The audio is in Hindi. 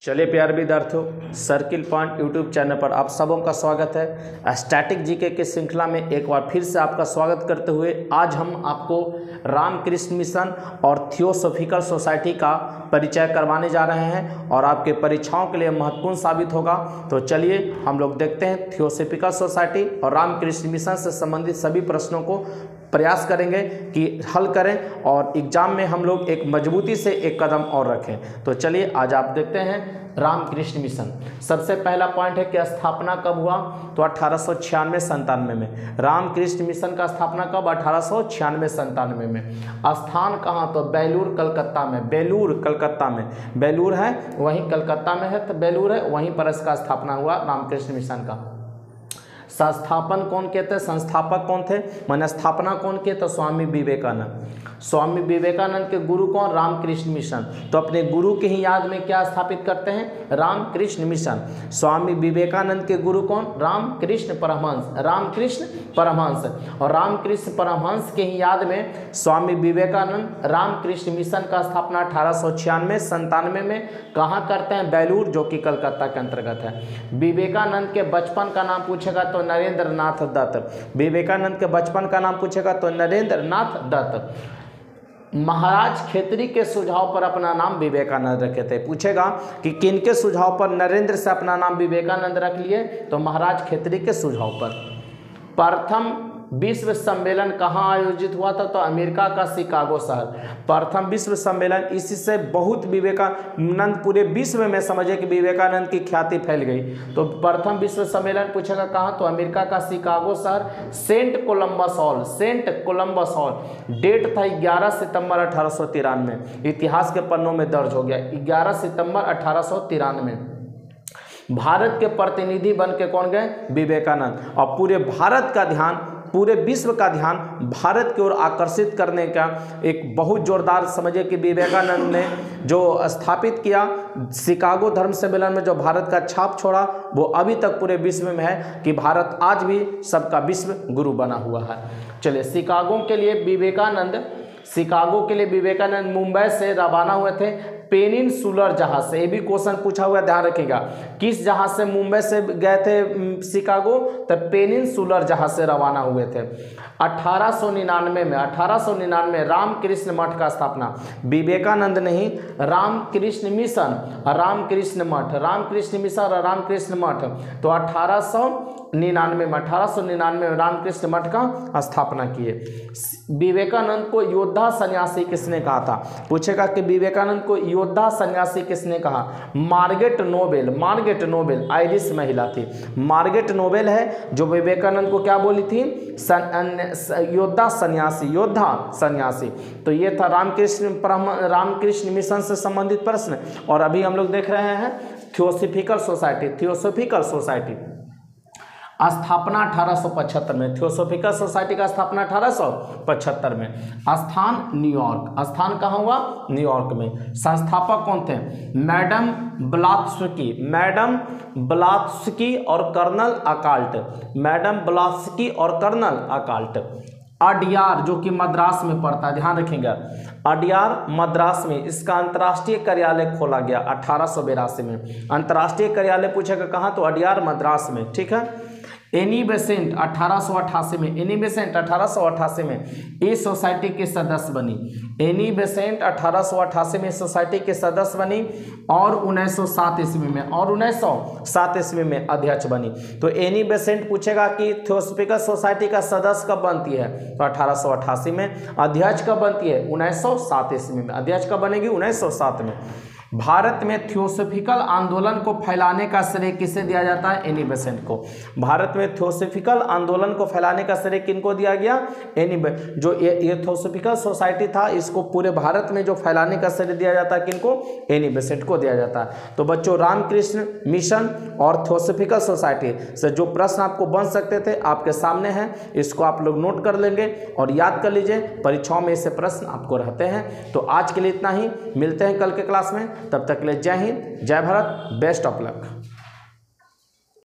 चलिए प्यारे विद्यार्थियों, सर्किल पॉइंट यूट्यूब चैनल पर आप सबों का स्वागत है। स्टैटिक जीके की श्रृंखला में एक बार फिर से आपका स्वागत करते हुए आज हम आपको रामकृष्ण मिशन और थियोसॉफिकल सोसाइटी का परिचय करवाने जा रहे हैं और आपके परीक्षाओं के लिए महत्वपूर्ण साबित होगा। तो चलिए हम लोग देखते हैं थियोसॉफिकल सोसाइटी और रामकृष्ण मिशन से संबंधित सभी प्रश्नों को प्रयास करेंगे कि हल करें और एग्जाम में हम लोग एक मजबूती से एक कदम और रखें। तो चलिए आज आप देखते हैं रामकृष्ण मिशन। सबसे पहला पॉइंट है कि स्थापना कब हुआ, तो 1896-97 में। रामकृष्ण मिशन का स्थापना कब, 1896-97 में। स्थान कहाँ, तो बेलूर कलकत्ता में। बेलूर कलकत्ता में, बेलूर है वहीं कलकत्ता में है, तो बेलूर है वहीं पर इसका स्थापना हुआ रामकृष्ण मिशन का। संस्थापन कौन कहते, संस्थापक कौन थे, माने स्थापना कौन किए, तो स्वामी विवेकानंद। स्वामी विवेकानंद के गुरु कौन, रामकृष्ण मिशन। तो अपने गुरु की ही याद में क्या स्थापित करते हैं, रामकृष्ण मिशन। स्वामी विवेकानंद के गुरु कौन, रामकृष्ण परमहंस। रामकृष्ण परमहंस, और रामकृष्ण परमहंस के ही याद में स्वामी विवेकानंद रामकृष्ण मिशन का स्थापना 1896-97 में कहाँ करते हैं, बेलूर, जो कि कलकत्ता के अंतर्गत है। विवेकानंद के बचपन का नाम पूछेगा तो नरेंद्र नाथ दत्त। विवेकानंद के बचपन का नाम पूछेगा तो नरेंद्र नाथ दत्त। महाराज खेतरी के सुझाव पर अपना नाम विवेकानंद रखे थे। पूछेगा कि किनके सुझाव पर नरेंद्र से अपना नाम विवेकानंद रख लिए, तो महाराज खेतरी के सुझाव पर। प्रथम विश्व सम्मेलन कहाँ आयोजित हुआ था, तो अमेरिका का शिकागो शहर। प्रथम विश्व सम्मेलन, इसी से बहुत विवेकानंद पूरे विश्व में समझे कि विवेकानंद की ख्याति फैल गई। तो प्रथम विश्व सम्मेलन पूछेगा कहाँ, तो अमेरिका का शिकागो शहर, saint Columbus hall. Saint Columbus hall, date था 11 सितंबर 1893। इतिहास के पन्नों में दर्ज हो गया 11 सितंबर 1893। भारत के प्रतिनिधि बन के कौन गए, विवेकानंद। और पूरे भारत का ध्यान, पूरे विश्व का ध्यान भारत की ओर आकर्षित करने का एक बहुत जोरदार समझिए कि विवेकानंद ने जो स्थापित किया शिकागो धर्म सम्मेलन में, जो भारत का छाप छोड़ा, वो अभी तक पूरे विश्व में है कि भारत आज भी सबका विश्व गुरु बना हुआ है। चलिए, शिकागो के लिए विवेकानंद मुंबई से रवाना हुए थे पेनिनसुलर जहाज से। ये भी क्वेश्चन पूछा हुआ, ध्यान रखिएगा। किस जहाज से मुंबई से गए थे शिकागो, तो पेनिनसुलर जहाज से रवाना हुए थे। 1899 रामकृष्ण मठ का स्थापना। विवेकानंद नहीं, रामकृष्ण मिशन, रामकृष्ण मठ, रामकृष्ण मिशन और रामकृष्ण मठ। तो 1899 में रामकृष्ण मठ का स्थापना किए। विवेकानंद को योद्धा सन्यासी किसने कहा था, पूछेगा कि विवेकानंद को योद्धा सन्यासी किसने कहा। Margaret Nobel. Margaret Nobel Irish महिला थी। मार्गरेट नोबेल है जो विवेकानंद को क्या बोली थी, योद्धा सन्यासी, योद्धा सन्यासी। तो ये था रामकृष्ण मिशन से संबंधित प्रश्न। और अभी हम लोग देख रहे हैं थियोसॉफिकल सोसाइटी। थियोसॉफिकल सोसाइटी स्थापना 1875 में। थियोसॉफिकल सोसाइटी का स्थापना 1875 में। स्थान न्यूयॉर्क। स्थान कहाँ हुआ, न्यूयॉर्क में। संस्थापक कौन थे, मैडम ब्लात्स्की। मैडम ब्लात्स्की और कर्नल अकाल्ट। मैडम ब्लात्स्की और कर्नल अकाल्ट। अडयार, जो कि मद्रास में पड़ता है, ध्यान रखेंगे। अडयार मद्रास में इसका अंतर्राष्ट्रीय कार्यालय खोला गया 1882 में। अंतर्राष्ट्रीय कार्यालय पूछेगा कहाँ, तो अडयार मद्रास में, ठीक है। एनी बेसेंट 1888 में। एनी बेसेंट 1888 में इस सोसाइटी के सदस्य बनी। एनी बेसेंट 1888 में सोसाइटी के सदस्य बनी और 1907 ईस्वी में, और 1907 ईस्वी में अध्यक्ष बनी। तो एनी बेसेंट पूछेगा कि थियोसॉफिकल सोसाइटी का सदस्य कब बनती है, तो 1888 में। अध्यक्ष कब बनती है, 1907 ईस्वी में। अध्यक्ष कब बनेगी, 1907 में। भारत में थियोसॉफिकल आंदोलन को फैलाने का श्रेय किसे दिया जाता है, एनी बेसेंट को। भारत में थियोसॉफिकल आंदोलन को फैलाने का श्रेय किनको दिया गया, जो ये थियोसॉफिकल सोसाइटी था, इसको पूरे भारत में जो फैलाने का श्रेय दिया जाता है किनको, एनी बेसेंट को दिया जाता है। तो बच्चों, रामकृष्ण मिशन और थियोसॉफिकल सोसाइटी से जो प्रश्न आपको बन सकते थे आपके सामने हैं, इसको आप लोग नोट कर लेंगे और याद कर लीजिए। परीक्षाओं में ऐसे प्रश्न आपको रहते हैं। तो आज के लिए इतना ही, मिलते हैं कल के क्लास में। तब तक के लिए जय हिंद, जय भारत, बेस्ट ऑफ लक।